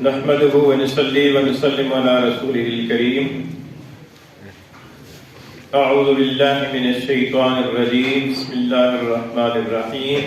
نحمده ونصلي ونسلم على رسوله الكريم. اعوذ بالله من الشيطان الرجيم. بسم الله الرحمن الرحيم.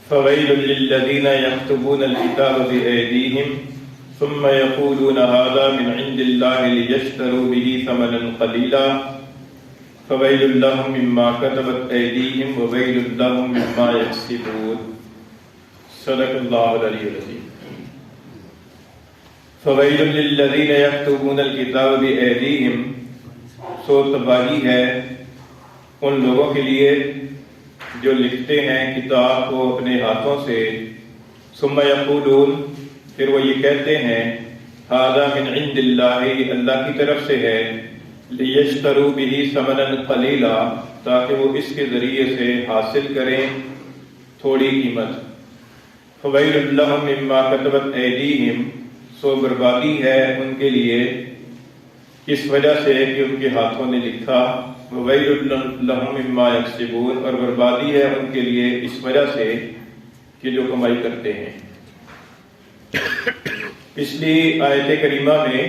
فويل للذين يكتبون الكتاب بأيديهم ثم يقولون هذا من عند الله ليشتروا به ثمنا قليلا فويل لهم مما كتبت أيديهم وويل لهم مما يكسبون. صدق الله العلي العظيم. فویل للذین یکتبون الکتاب بأیدیہم، سو تباہی ہے ان لوگوں کے لیے جو لکھتے ہیں کتاب کو اپنے ہاتھوں سے، ثم یقولون، پھر وہ یہ کہتے ہیں، ھذا من عند اللہ، اللہ کی طرف سے ہے، لیشتروا بہ ثمنا قلیلا، تاکہ وہ اس کے ذریعے سے حاصل کریں تھوڑی قیمت. فویل لہم مما کتبت ایدیہم، سو بربادی ہے ان کے لیے اس وجہ سے کہ ان کے ہاتھوں نے لکھا. وویل لہم مما یکسبون، اور بربادی ہے ان کے لیے اس وجہ سے کہ جو کمائی کرتے ہیں. پچھلی آیت کریمہ میں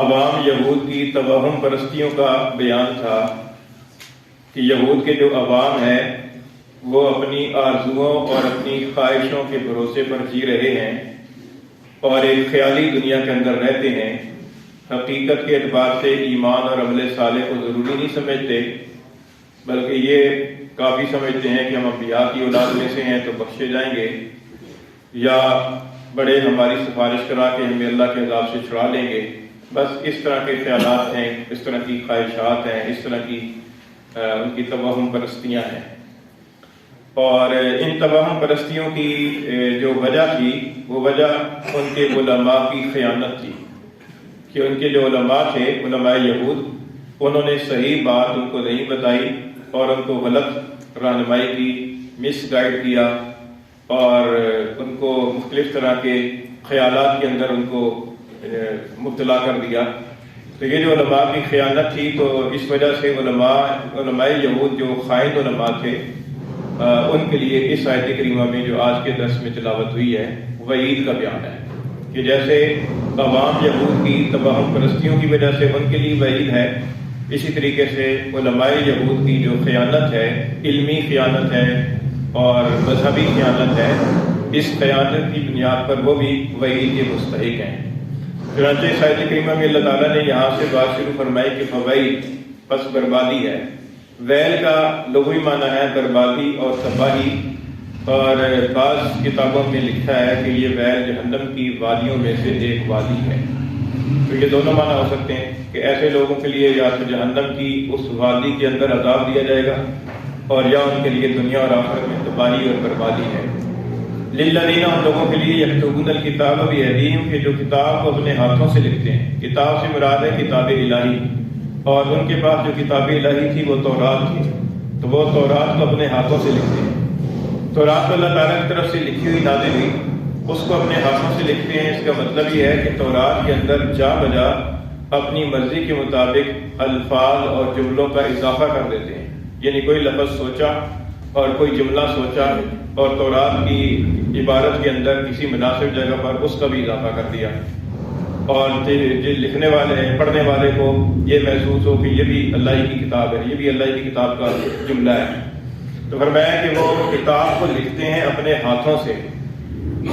عوام یہود کی توہم پرستیوں کا بیان تھا کہ یہود کے جو عوام ہیں وہ اپنی آرزوؤں اور اپنی خواہشوں کے بھروسے پر جی رہے ہیں اور ایک خیالی دنیا کے اندر رہتے ہیں. حقیقت کے اعتبار سے ایمان اور عمل صالح کو ضروری نہیں سمجھتے، بلکہ یہ کافی سمجھتے ہیں کہ ہم انبیاء کی اولاد میں سے ہیں تو بخشے جائیں گے، یا بڑے ہماری سفارش کرا کے ہمیں اللہ کے عذاب سے چھڑا لیں گے. بس اس طرح کے خیالات ہیں، اس طرح کی خواہشات ہیں، اس طرح کی ان کی توہم پرستیاں ہیں. اور ان توہم پرستیوں کی جو وجہ تھی وہ وجہ ان کے علماء کی خیانت تھی کہ ان کے جو علماء تھے، علماء یہود، انہوں نے صحیح بات ان کو نہیں بتائی اور ان کو غلط رہنمائی کی، مس گائیڈ کیا اور ان کو مختلف طرح کے خیالات کے اندر ان کو مبتلا کر دیا. تو یہ جو علماء کی خیانت تھی، تو اس وجہ سے علماء یہود جو خائن علماء تھے، ان کے لیے اس آیت کریمہ میں جو آج کے درس میں تلاوت ہوئی ہے وعید کا بیان ہے کہ جیسے عوام یہود کی توہم پرستیوں کی وجہ سے ان کے لیے وعید ہے، اسی طریقے سے علماء یہود کی جو خیانت ہے، علمی خیانت ہے اور مذہبی خیانت ہے، اس خیانت کی بنیاد پر وہ بھی وعید کے مستحق ہیں. چنانچہ اس آیت کریمہ میں اللہ تعالیٰ نے یہاں سے بات شروع فرمائی کہ فویل، پس بربادی ہے. ویل کا لغوی معنی ہے بربادی اور تباہی، اور بعض کتابوں میں لکھا ہے کہ یہ ویل جہنم کی وادیوں میں سے ایک وادی ہے. تو یہ دونوں معنی ہو سکتے ہیں کہ ایسے لوگوں کے لیے یا تو جہنم کی اس وادی کے اندر عذاب دیا جائے گا، اور یا ان کے لیے دنیا اور آخرت میں تباہی اور بربادی ہے. للذین، ان لوگوں کے لیے یکتبون الکتاب بأیدیہم، کہ جو کتاب کو اپنے ہاتھوں سے لکھتے ہیں. کتاب سے مراد ہے کتاب الہی، اور ان کے پاس جو کتاب الہی تھی وہ تورات تھی، تو وہ تورات کو اپنے ہاتھوں سے لکھتے ہیں. تورات کو اللہ تعالیٰ کی طرف سے لکھی ہوئی نازل ہوئی، اس کو اپنے ہاتھوں سے لکھتے ہیں. اس کا مطلب یہ ہے کہ تورات کے اندر جا بجا اپنی مرضی کے مطابق الفاظ اور جملوں کا اضافہ کر دیتے ہیں. یعنی کوئی لفظ سوچا اور کوئی جملہ سوچا اور تورات کی عبارت کے اندر کسی مناسب جگہ پر اس کا بھی اضافہ کر دیا، اور جو لکھنے والے ہیں، پڑھنے والے کو یہ محسوس ہو کہ یہ بھی اللہ ہی کی کتاب ہے، یہ بھی اللہ ہی کی کتاب کا جملہ ہے. تو فرمایا کہ وہ کتاب کو لکھتے ہیں اپنے ہاتھوں سے،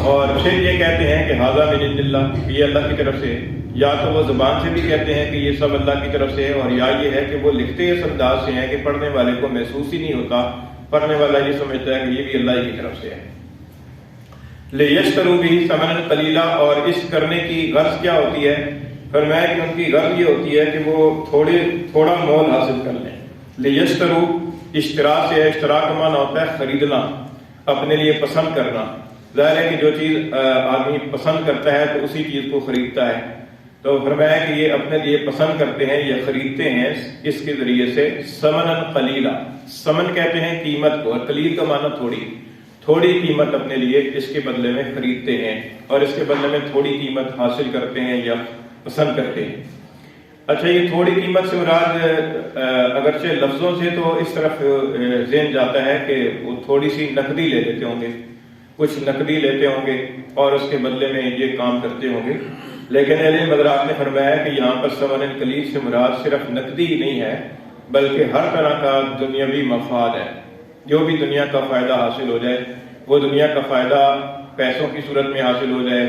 اور پھر یہ کہتے ہیں کہ ھذا من عند اللہ، یہ اللہ کی طرف سے. یا تو وہ زبان سے بھی کہتے ہیں کہ یہ سب اللہ کی طرف سے ہے، اور یا یہ ہے کہ وہ لکھتے اس انداز سے ہیں کہ پڑھنے والے کو محسوس ہی نہیں ہوتا، پڑھنے والا یہ سمجھتا ہے کہ یہ بھی اللہ ہی کی طرف سے ہے. لیشتروا بہ ثمنا قلیلا، اور اس کرنے کی غرض کیا ہوتی ہے؟ فرمایا کہ ان کی غرض یہ ہوتی ہے کہ وہ تھوڑا مول حاصل کر لیں. لیشتروا، اشترا سے ہے، اشترا کا معنی ہوتا ہے خریدنا، اپنے لیے پسند کرنا. ظاہر ہے کہ جو چیز آدمی پسند کرتا ہے تو اسی چیز کو خریدتا ہے. تو فرمایا کہ یہ اپنے لیے پسند کرتے ہیں یا خریدتے ہیں اس کے ذریعے سے ثمنا قلیلا. ثمن کہتے ہیں قیمت کو، اور قلیل کا معنی تھوڑی قیمت اپنے لیے اس کے بدلے میں خریدتے ہیں، اور اس کے بدلے میں تھوڑی قیمت حاصل کرتے ہیں یا پسند کرتے ہیں. اچھا، یہ تھوڑی قیمت سے مراد اگرچہ لفظوں سے تو اس طرف ذہن جاتا ہے کہ وہ تھوڑی سی نقدی لے لیتے ہوں گے، کچھ نقدی لیتے ہوں گے اور اس کے بدلے میں یہ کام کرتے ہوں گے، لیکن اہل علم حضرات نے فرمایا کہ یہاں پر ثمن قلیل سے مراد صرف نقدی نہیں ہے بلکہ ہر طرح کا دنیاوی مفاد ہے۔ جو بھی دنیا کا فائدہ حاصل ہو جائے، وہ دنیا کا فائدہ پیسوں کی صورت میں حاصل ہو جائے،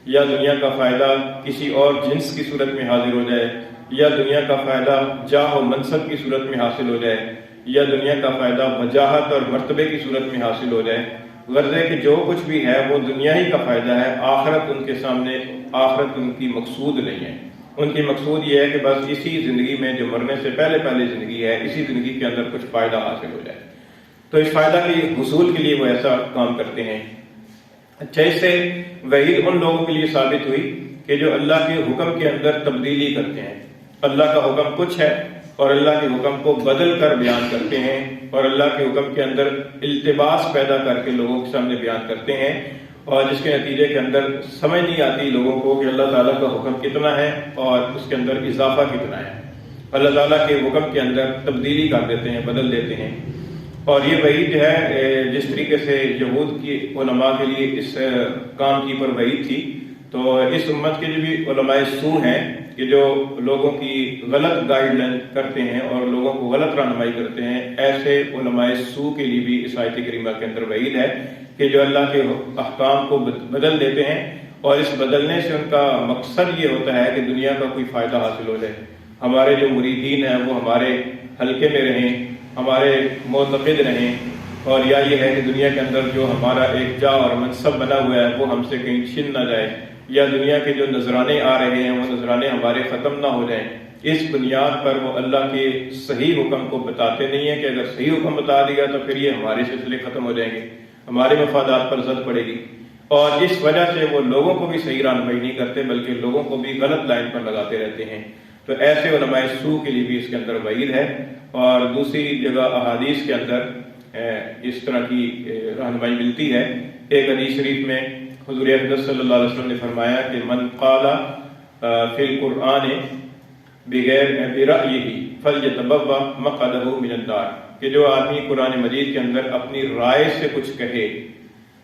یا دنیا کا فائدہ کسی اور جنس کی صورت میں حاصل ہو جائے، یا دنیا کا فائدہ جاہ و منصب کی صورت میں حاصل ہو جائے، یا دنیا کا فائدہ وجاہت اور مرتبے کی صورت میں حاصل ہو جائے، غرض ہے کہ جو کچھ بھی ہے وہ دنیا ہی کا فائدہ ہے، آخرت ان کے سامنے، آخرت ان کی مقصود نہیں ہے۔ ان کی مقصود یہ ہے کہ بس اسی زندگی میں جو مرنے سے پہلے زندگی ہے، اسی زندگی کے اندر کچھ فائدہ حاصل ہو جائے، تو اس فائدہ کے حصول کے لیے وہ ایسا کام کرتے ہیں۔ اچھا، اس سے وعید ان لوگوں کے لیے ثابت ہوئی کہ جو اللہ کے حکم کے اندر تبدیلی کرتے ہیں۔ اللہ کا حکم کچھ ہے اور اللہ کے حکم کو بدل کر بیان کرتے ہیں، اور اللہ کے حکم کے اندر التباس پیدا کر کے لوگوں کے سامنے بیان کرتے ہیں، اور جس کے نتیجے کے اندر سمجھ نہیں آتی لوگوں کو کہ اللہ تعالیٰ کا حکم کتنا ہے اور اس کے اندر اضافہ کتنا ہے۔ اللہ تعالیٰ کے حکم کے اندر تبدیلی کر دیتے ہیں، بدل دیتے ہیں۔ اور یہ وعید جو ہے، جس طریقے سے یہود کی علماء کے لیے اس کام کی پر وعید تھی، تو اس امت کے جو بھی علماء سو ہیں کہ جو لوگوں کی غلط گائیڈ لائن کرتے ہیں اور لوگوں کو غلط رہنمائی کرتے ہیں، ایسے علماء سو کے لیے بھی اس آیت کریمہ کے اندر وعید ہے کہ جو اللہ کے احکام کو بدل دیتے ہیں، اور اس بدلنے سے ان کا مقصد یہ ہوتا ہے کہ دنیا کا کوئی فائدہ حاصل ہو جائے، ہمارے جو مریدین ہیں وہ ہمارے حلقے میں رہیں، ہمارے معتقد رہیں، اور یا یہ ہے کہ دنیا کے اندر جو ہمارا ایک جا اور منصب بنا ہوا ہے وہ ہم سے کہیں چھن نہ جائے، یا دنیا کے جو نذرانے آ رہے ہیں وہ نذرانے ہمارے ختم نہ ہو جائیں۔ اس بنیاد پر وہ اللہ کے صحیح حکم کو بتاتے نہیں ہیں کہ اگر صحیح حکم بتا دیا تو پھر یہ ہمارے سلسلے ختم ہو جائیں گے، ہمارے مفادات پر زد پڑے گی، اور اس وجہ سے وہ لوگوں کو بھی صحیح رہنمائی نہیں کرتے بلکہ لوگوں کو بھی غلط لائن پر لگاتے رہتے ہیں۔ تو ایسے علماء سو کے لیے بھی اس کے اندر وعید ہے۔ اور دوسری جگہ احادیث کے اندر اس طرح کی رہنمائی ملتی ہے۔ ایک حدیث شریف میں حضور اقدس صلی اللہ علیہ وسلم نے فرمایا کہ من قال فی القرآن بغیر برأیہ فلیتبوأ مقعدہ من النار، کہ جو آدمی قرآن مجید کے اندر اپنی رائے سے کچھ کہے،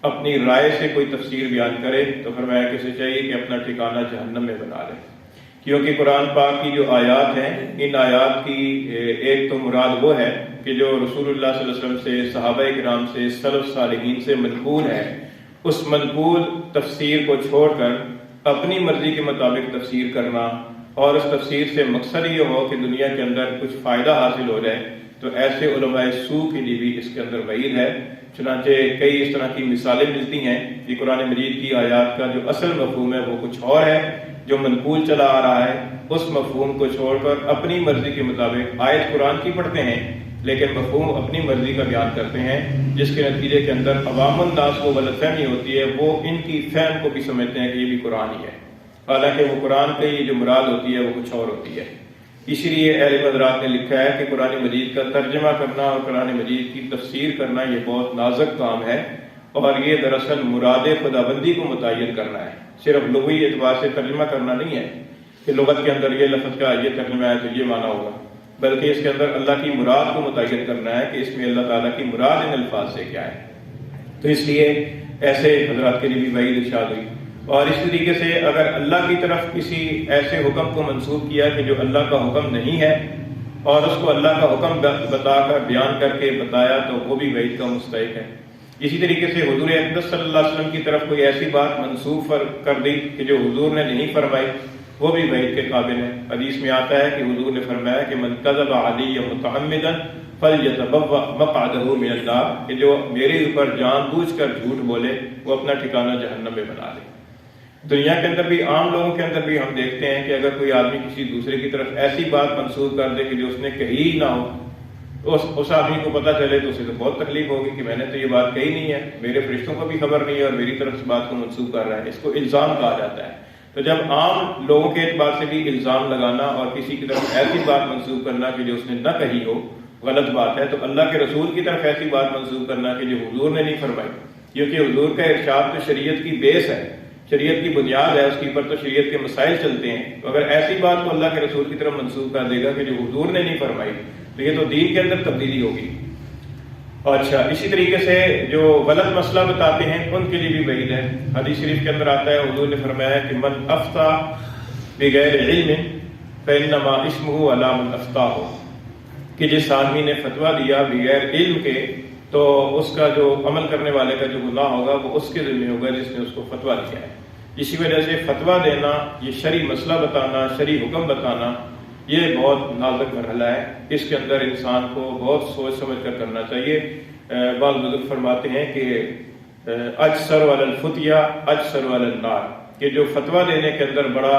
اپنی رائے سے کوئی تفسیر بیان کرے، تو فرمایا کہ اسے چاہیے کہ اپنا ٹھکانہ جہنم میں بنا لے، کیونکہ قرآن پاک کی جو آیات ہیں، ان آیات کی ایک تو مراد وہ ہے کہ جو رسول اللہ صلی اللہ علیہ وسلم سے، صحابہ کرام سے، سلف صالحین سے منقول ہے، اس منقول تفسیر کو چھوڑ کر اپنی مرضی کے مطابق تفسیر کرنا، اور اس تفسیر سے مقصد یہ ہو کہ دنیا کے اندر کچھ فائدہ حاصل ہو جائے، تو ایسے علماء سو کے لیے بھی اس کے اندر وعید ہے۔ چنانچہ کئی اس طرح کی مثالیں ملتی ہیں کہ قرآن مجید کی آیات کا جو اصل مفہوم ہے وہ کچھ اور ہے، جو منقول چلا آ رہا ہے اس مفہوم کو چھوڑ کر اپنی مرضی کے مطابق آیت قرآن کی پڑھتے ہیں، لیکن مفہوم اپنی مرضی کا بیان کرتے ہیں، جس کے نتیجے کے اندر عوام الناس کو غلط فہمی ہوتی ہے، وہ ان کی فہم کو بھی سمجھتے ہیں کہ یہ بھی قرآن ہی ہے، حالانکہ وہ قرآن کی جو مراد ہوتی ہے وہ کچھ اور ہوتی ہے۔ اسی لیے اہل حضرات نے لکھا ہے کہ قرآن مجید کا ترجمہ کرنا اور قرآن مجید کی تفسیر کرنا یہ بہت نازک کام ہے، اور یہ دراصل مراد خداوندی کو متعین کرنا ہے، صرف لغوی اعتبار سے ترجمہ کرنا نہیں ہے کہ لغت کے اندر یہ لفظ کا یہ ترجمہ ہے تو یہ معنی ہوگا، بلکہ اس کے اندر اللہ کی مراد کو متعین کرنا ہے کہ اس میں اللہ تعالیٰ کی مراد ان الفاظ سے کیا ہے۔ تو اس لیے ایسے حضرات کے لیے بھی وعید ارشاد ہوئی۔ اور اس طریقے سے اگر اللہ کی طرف کسی ایسے حکم کو منسوب کیا کہ جو اللہ کا حکم نہیں ہے، اور اس کو اللہ کا حکم بتا کر بیان کر کے بتایا، تو وہ بھی وعید کا مستحق ہے۔ اسی طریقے سے حضور اقدس صلی اللہ علیہ وسلم کی طرف کوئی ایسی بات منسوب کر دی کہ جو حضور نے نہیں فرمائی، وہ بھی وعید کے قابل ہے۔ حدیث میں آتا ہے کہ حضور نے فرمایا کہ من کذب علی متعمدا فلیتبوأ مقعدہ من النار، کہ جو میرے اوپر جان بوجھ کر جھوٹ بولے وہ اپنا ٹھکانہ جہنم میں بنا لے۔ دنیا کے اندر بھی، عام لوگوں کے اندر بھی ہم دیکھتے ہیں کہ اگر کوئی آدمی کسی دوسرے کی طرف ایسی بات منسوب کر دے کہ جو اس نے کہی ہی نہ ہو، تو اس آدمی کو پتہ چلے تو اسے تو بہت تکلیف ہوگی کہ میں نے تو یہ بات کہی نہیں ہے، میرے فرشتوں کو بھی خبر نہیں ہے اور میری طرف اس بات کو منسوب کر رہا ہے۔ اس کو الزام کہا جاتا ہے۔ تو جب عام لوگوں کے اعتبار سے بھی الزام لگانا اور کسی کی طرف ایسی بات منسوب کرنا کہ جو اس نے نہ کہی ہو غلط بات ہے، تو اللہ کے رسول کی طرف ایسی بات منسوب کرنا کہ جو حضور نے نہیں فرمائی، کیونکہ حضور کا ارشاد تو شریعت کی بیس ہے، شریعت کی بنیاد ہے، اس کے اوپر تو شریعت کے مسائل چلتے ہیں۔ تو اگر ایسی بات کو اللہ کے رسول کی طرف منسوب کر دے گا کہ جو حضور نے نہیں فرمائی، تو یہ تو دین کے اندر تبدیلی ہوگی۔ اچھا، اسی طریقے سے جو غلط مسئلہ بتاتے ہیں ان کے لیے بھی وعید ہے۔ حدیث شریف کے اندر آتا ہے، حضور نے فرمایا کہ من افتى بغیر علم فانما اسمه علی من افتاه، کہ جس آدمی نے فتویٰ دیا بغیر علم کے تو اس کا جو عمل کرنے والے کا جو گناہ ہوگا وہ اس کے ذمہ ہوگا جس نے اس کو فتویٰ دیا ہے۔ اسی وجہ سے فتویٰ دینا، یہ شرعی مسئلہ بتانا، شرعی حکم بتانا، یہ بہت نازک مرحلہ ہے۔ اس کے اندر انسان کو بہت سوچ سمجھ کر کرنا چاہیے۔ بعض بزرگ فرماتے ہیں کہ اجسر علی الفتیا اجسر علی النار، کہ جو فتویٰ دینے کے اندر بڑا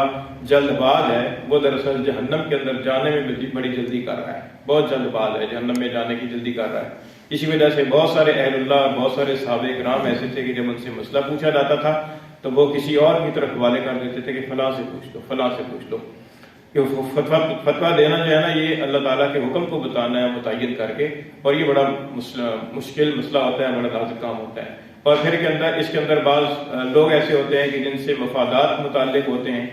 جلد باز ہے وہ دراصل جہنم کے اندر جانے میں بڑی جلدی کر رہا ہے، بہت جلد باز ہے، جہنم میں جانے کی جلدی کر رہا ہے۔ اسی وجہ سے بہت سارے اہل اللہ، بہت سارے صحابہ کرام ایسے تھے کہ جب ان سے مسئلہ پوچھا جاتا تھا تو وہ کسی اور کی طرف حوالے کر دیتے تھے کہ فلاں سے پوچھ لو، فلاں سے پوچھ لو۔ کہ فتویٰ دینا جو ہے نا، یہ اللہ تعالیٰ کے حکم کو بتانا ہے متعین کر کے، اور یہ بڑا مشکل مسئلہ ہوتا ہے، بڑا نازک کام ہوتا ہے۔ اور پھر اس کے اندر بعض لوگ ایسے ہوتے ہیں کہ جن سے مفادات متعلق ہوتے ہیں،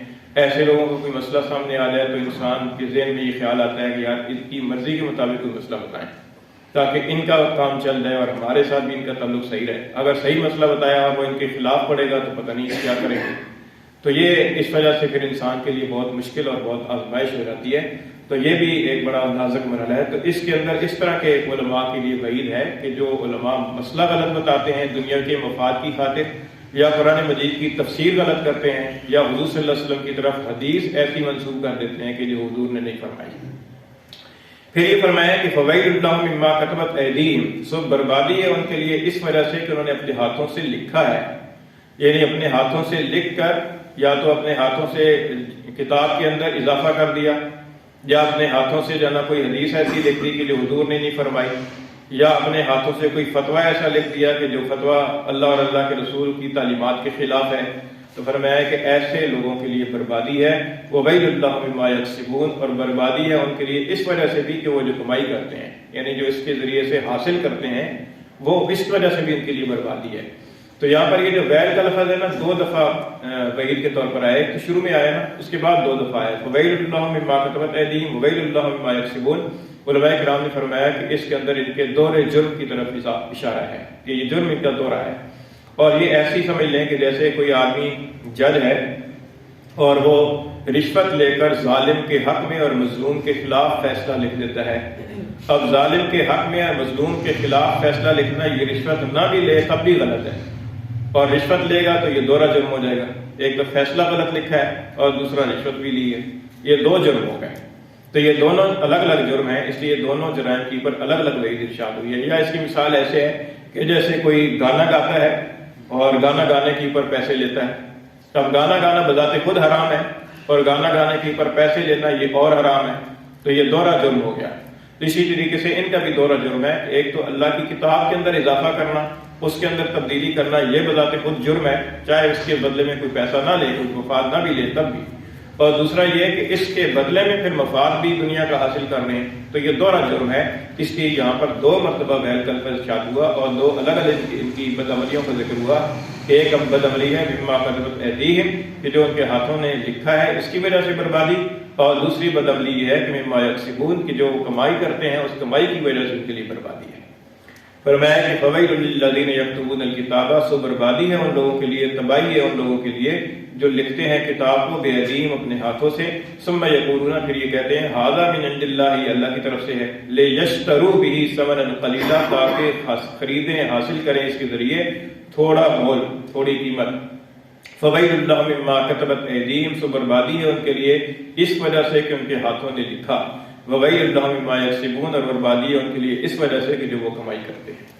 ایسے لوگوں کو کوئی مسئلہ سامنے آ جائے تو انسان کے ذہن میں یہ خیال آتا ہے کہ یار ان کی مرضی کے مطابق کوئی مسئلہ بتائیں تاکہ ان کا کام چل جائے اور ہمارے ساتھ بھی ان کا تعلق صحیح رہے۔ اگر صحیح مسئلہ بتایا وہ ان کے خلاف پڑے گا تو پتہ نہیں کیا کریں گے۔ تو یہ اس وجہ سے پھر انسان کے لیے بہت مشکل اور بہت آزمائش ہو جاتی ہے۔ تو یہ بھی ایک بڑا نازک مرحلہ ہے۔ تو اس کے اندر اس طرح کے علماء کے لیے وعید ہے کہ جو علماء مسئلہ غلط بتاتے ہیں دنیا کے مفاد کی خاطر، یا قرآن مجید کی تفسیر غلط کرتے ہیں، یا حضور صلی اللہ علیہ وسلم کی طرف حدیث ایسی منسوب کر دیتے ہیں کہ جو حضور نے نہیں فرمائی۔ پھر یہ فرمایا کہ فویل اللہ مما کتبت ایدیہم، سو بربادی ہے ان کے لیے اس وجہ سے کہ انہوں نے اپنے ہاتھوں سے لکھا ہے، یعنی اپنے ہاتھوں سے لکھ کر یا تو اپنے ہاتھوں سے کتاب کے اندر اضافہ کر دیا، یا اپنے ہاتھوں سے جو ہے نا کوئی حدیث ایسی لکھ دی کہ جو حضور نے نہیں فرمائی، یا اپنے ہاتھوں سے کوئی فتویٰ ایسا لکھ دیا کہ جو فتویٰ اللہ اور اللہ کے رسول کی تعلیمات کے خلاف ہے۔ تو فرمایا کہ ایسے لوگوں کے لیے بربادی ہے، وَوَيْلُ اللَّهُ مِمَّا يَكْسِبُونَ، اور بربادی ہے ان کے لیے اس وجہ سے بھی کہ وہ جو کمائی کرتے ہیں، یعنی جو اس کے ذریعے سے حاصل کرتے ہیں، وہ اس وجہ سے بھی ان کے لیے بربادی ہے۔ تو یہاں پر یہ جو ویل کا لفظ ہے نا، 2 دفعہ وعید کے طور پر آیا، ایک تو شروع میں آیا نا، اس کے بعد 2 دفعہ آیا، وَوَيْلُ اللَّهُ مِمَّا كَتَبَتْ أَيْدِيهِمْ وَوَيْلُ اللَّهُ مِمَّا يَكْسِبُونَ۔ علماء کرام نے فرمایا کہ اس کے اندر ان کے دور جرم کی طرف اشارہ ہے کہ یہ جرم ان کا دورہ ہے، اور یہ ایسی سمجھ لیں کہ جیسے کوئی آدمی جج ہے اور وہ رشوت لے کر ظالم کے حق میں اور مظلوم کے خلاف فیصلہ لکھ دیتا ہے۔ اب ظالم کے حق میں اور مظلوم کے خلاف فیصلہ لکھنا، یہ رشوت نہ بھی لے تب بھی غلط ہے، اور رشوت لے گا تو یہ دورہ جرم ہو جائے گا۔ ایک تو فیصلہ غلط لکھا ہے اور دوسرا رشوت بھی لی ہے، یہ 2 جرم ہو گئے۔ تو یہ دونوں الگ الگ جرم ہیں، اس لیے دونوں جرائم کے اوپر الگ الگ وعید ارشاد ہوئی ہے۔ یا اس کی مثال ایسے ہے کہ جیسے کوئی گانا گاتا ہے اور گانا گانے کے اوپر پیسے لیتا ہے۔ اب گانا گانا بذات خود حرام ہے اور گانا گانے کے اوپر پیسے لینا یہ اور حرام ہے، تو یہ دوہرا جرم ہو گیا۔ تو اسی طریقے سے ان کا بھی دوہرا جرم ہے، ایک تو اللہ کی کتاب کے اندر اضافہ کرنا، اس کے اندر تبدیلی کرنا، یہ بذات خود جرم ہے، چاہے اس کے بدلے میں کوئی پیسہ نہ لے، کوئی مفاد نہ بھی لے تب بھی، اور دوسرا یہ کہ اس کے بدلے میں پھر مفاد بھی دنیا کا حاصل کر رہے ہیں، تو یہ دوہرا جرم ہے۔ اس لیے یہاں پر 2 مرتبہ ویل کا لفظ ارشاد ہوا اور 2 الگ الگ ان کی بدعملیوں کا ذکر ہوا۔ ایک بدعملی ہے مما کتبت ایدیہم، کہ جو ان کے ہاتھوں نے لکھا ہے اس کی وجہ سے بربادی، اور دوسری بدعملی یہ ہے کہ مما یکسبون، کہ جو کمائی کرتے ہیں اس کمائی کی وجہ سے ان کے لیے بربادی ہے۔ فرمایا کہ فویل للذین یکتبون الکتاب، سو بربادی ہے ان لوگوں کے لیے، تباہی ہے ان لوگوں کے لیے جو لکھتے ہیں کتاب کو بایدیہم، اپنے ہاتھوں سے، ثم یقولون، پھر یہ کہتے ہیں ھذا من عند اللہ، اللہ کی طرف سے ہے، لیشتروا بہ ثمنا قلیلا، تاکہ خریدیں حاصل کریں اس کے ذریعے تھوڑا مول، تھوڑی قیمت۔ فویل اللہ مما کتبت ایدیہم، سو بربادی ہے ان کے لیے اس وجہ سے کہ ان کے ہاتھوں نے لکھا، وویل اللہ مما یکسبون، اور بربادی ہے ان کے لیے اس وجہ سے کہ جو وہ کمائی کرتے ہیں۔